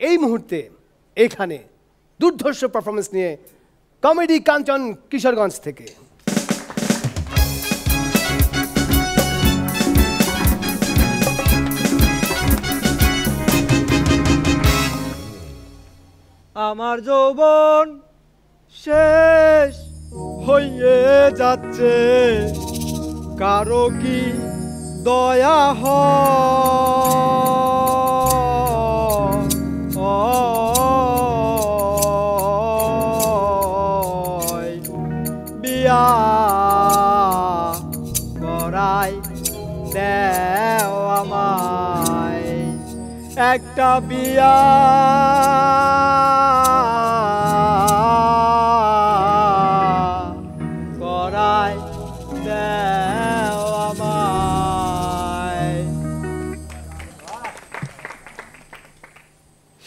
এই মুহূর্তে এখানে দুর্ধর্ষ পারফরমেন্স নিয়ে কমেডি কাঞ্চন কিশোরগঞ্জ থেকে আমার যৌবন শেষ হয়ে যাচ্ছে, কারো কি দয়া হয়, বিয়া করাই দেও আমায়, একটা বিয়া করাই দেও আমায়।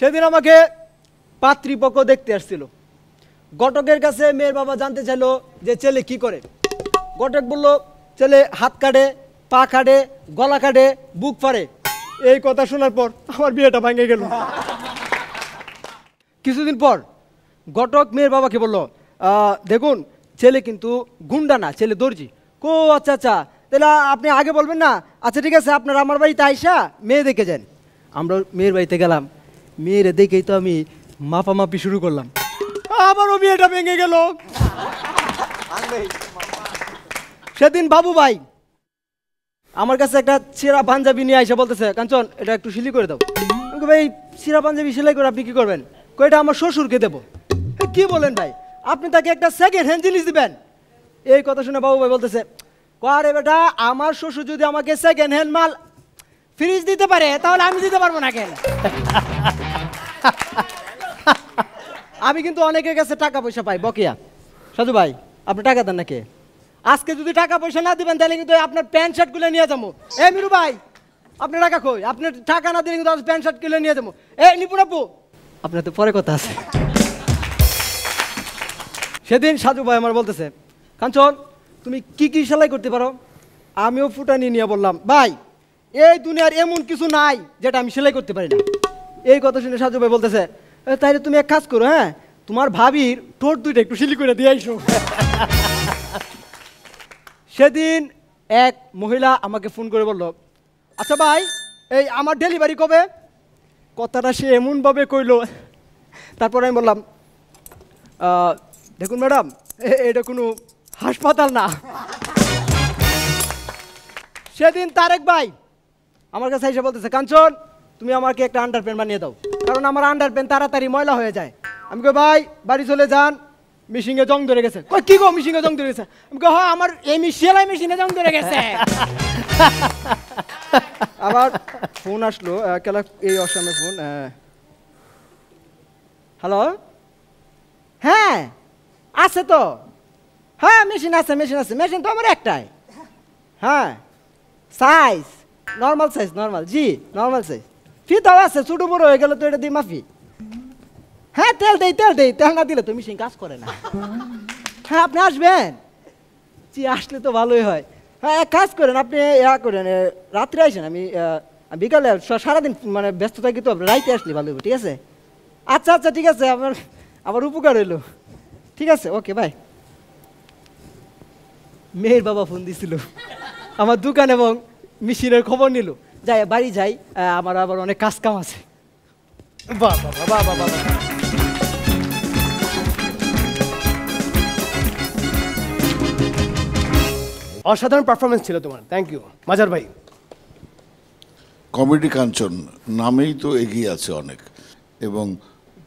সেদিন আমাকে পাত্রীপক্ষ দেখতে আসছিল। ঘটকের কাছে মেয়ের বাবা জানতে চাইলো যে ছেলে কি করে। ঘটক বলল ছেলে হাত কাটে, পা কাটে, গলা কাটে, বুক ফাড়ে। এই কথা শোনার পর আমার বিয়েটা ভেঙে গেল। কিছুদিন পর ঘটক মেয়ের বাবাকে বলল, দেখুন ছেলে কিন্তু গুন্ডা না, ছেলে দর্জি। কো আচ্ছা আচ্ছা, তাহলে আপনি আগে বলবেন না? আচ্ছা ঠিক আছে, আপনারা আমার বাড়িতে আইসা মেয়ে দেখে যান। আমরা মেয়ের বাড়িতে গেলাম, মেয়েরে দেখেই তো আমি মাপামাপি শুরু করলাম, আবারও বিয়েটা ভেঙে গেল। সেদিন বাবু ভাই আমার কাছে একটা ছেঁড়া পাঞ্জাবি নিয়ে এসে বলতেছে, কাঞ্চন এটা একটু সিলাই করে দাও। আমি ভাই ছেঁড়া পাঞ্জাবি সেলাই করে আপনি কি করবেন? কয়টা আমার শ্বশুরকে দেবো। কি বলেন ভাই, আপনি তাকে একটা সেকেন্ড হ্যান্ড জিনিস দিবেন? এই কথা শুনে বাবু ভাই বলতেছে, আরে বেটা আমার শ্বশুর যদি আমাকে সেকেন্ড হ্যান্ড মাল ফ্রিজ দিতে পারে তাহলে আমি দিতে পারবো না কেন? আমি কিন্তু অনেকের কাছে টাকা পয়সা পাই বকেয়া। সাধু ভাই আপনি টাকা দেন নাকি? আজকে যদি টাকা পয়সা না দিবেন তাহলে কিন্তু আপনার প্যান্ট শার্ট গুলো নিয়ে যাবো। মিরু ভাই আপনার টাকা কই? আপনার টাকা না দিলে কিন্তু প্যান্ট শার্ট গুলো নিয়ে যাবো। নিপুণ আপু আপনার তো পরে কথা আছে। সেদিন সাধু ভাই আমার বলতেছে, কাঞ্চন তুমি কি কি সেলাই করতে পারো? আমিও ফুটানি নিয়ে বললাম, ভাই এই দুনিয়ার এমন কিছু নাই যেটা আমি সেলাই করতে পারি না। এই কথা শুনে সাধু ভাই বলতেছে, তাইলে তুমি এক কাজ করো, হ্যাঁ তোমার ভাবির ঠোঁট দুইটা একটু সিলি করে দিয়ে আইসো। সেদিন এক মহিলা আমাকে ফোন করে বলল, আচ্ছা ভাই এই আমার ডেলিভারি কবে? কথাটা সে এমনভাবে কইল। তারপর আমি বললাম, দেখুন ম্যাডাম এটা কোনো হাসপাতাল না। সেদিন তারেক ভাই আমার কাছে এসে বলতেছে, কাঞ্চন তুমি আমাকে একটা আন্ডার প্যান্ট বানিয়ে দাও, কারণ আমার আন্ডার প্যান্ট তাড়াতাড়ি ময়লা হয়ে যায়। আমি কই ভাই বাড়ি চলে যান, মেশিনে জং ধরে গেছে। কই কি গো মেশিনে জং ধরে গেছে? আমি কই হ্যাঁ আমার এই সেলাই মেশিনে জং ধরে গেছে। আবার ফোন আসলো, কেলা এই অসময়ে ফোন। হ্যালো, হ্যাঁ আছে তো, হ্যাঁ মেশিন আছে, মেশিন আছে, মেশিন তো আমার একটাই। হ্যাঁ সাইজ নর্মাল সাইজ, নর্মাল, জি নর্মাল সাইজ। ফিতাও আছে, ছোটো বড়ো হয়ে গেলে তো এটা দিই মাফি। হ্যাঁ তেল দেই, তেল দেই, তেল না দিলে তো মেশিন কাজ করে না। হ্যাঁ আপনি আসবেন? জি আসলে তো ভালোই হয়। হ্যাঁ এক কাজ করেন, আপনি করেন রাত্রে আসেন, আমি বিকালে সারাদিন মানে ব্যস্ত থাকি তো, রাইতে আসলে ভালো হবে, ঠিক আছে? আচ্ছা আচ্ছা ঠিক আছে, আমার উপকার হইলো। ঠিক আছে ওকে বাই। মেয়ের বাবা ফোন দিছিল আমার দোকান এবং মেশিনের খবর নিল। যাই বাড়ি যাই, আমার আবার অনেক কাজ কাম আছে। বাহ বাবা বাবা বাবা। অসাধারণ পারফরমেন্স ছিল তোমার, থ্যাংক ইউ মাজার ভাই। কমেডি কাঞ্চন নামেই তো এগিয়ে আছে অনেক, এবং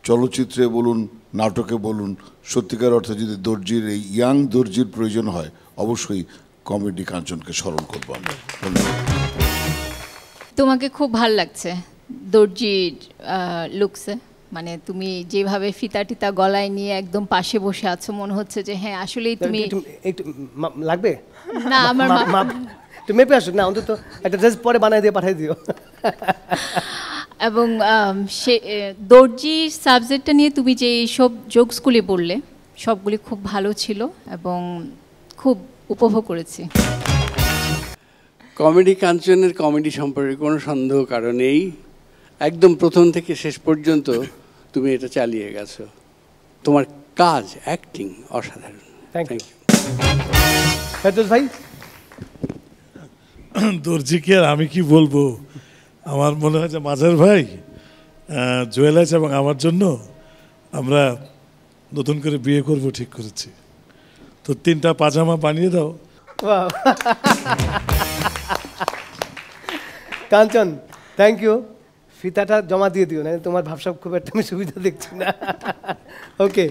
চলচ্চিত্রে বলুন নাটকে বলুন সত্যিকার অর্থে যদি দর্জির এই ইয়াং দর্জির প্রয়োজন হয় অবশ্যই কমেডি কাঞ্চনকে স্মরণ করবো আমরা। ধন্যবাদ। তোমাকে খুব ভালো লাগছে দর্জির লুকসে, মানে তুমি যেভাবে ফিতা টিতা গলায় নিয়ে একদম পাশে বসে আছো মনে হচ্ছে যে হ্যাঁ আসলেই তুমি একটু লাগবে না আমার তুমি মেপে আসো না, অন্তত একটা ড্রেস পরে বানাই দিয়ে পাঠিয়ে দিও। এবং সে দর্জি সাবজেক্টটা নিয়ে তুমি যে সব জোকসগুলি বললে সবগুলি খুব ভালো ছিল এবং খুব উপভোগ করেছি। কমেডি কাঞ্চনের কমেডি সম্পর্কে কোনো সন্দেহ কারণেই একদম প্রথম থেকে শেষ পর্যন্ত তুমি এটা চালিয়ে গেছো। তোমার কাজ অ্যাক্টিং অসাধারণ। Thank you. Thank you. Ferdous ভাই, দর্জিকে আর আমি কি বলবো, আমার মনে হয় যে মাজার ভাই, জুয়েলাস এবং আমার জন্য আমরা নতুন করে বিয়ে করব ঠিক করেছি। তো 3টা পাজামা বানিয়ে দাও। Wow. Kanchan, thank you. ফিতাটা জমা দিয়ে দিও, না তোমার ভাবসাব খুব একটা আমি সুবিধা দেখছি না। ওকে।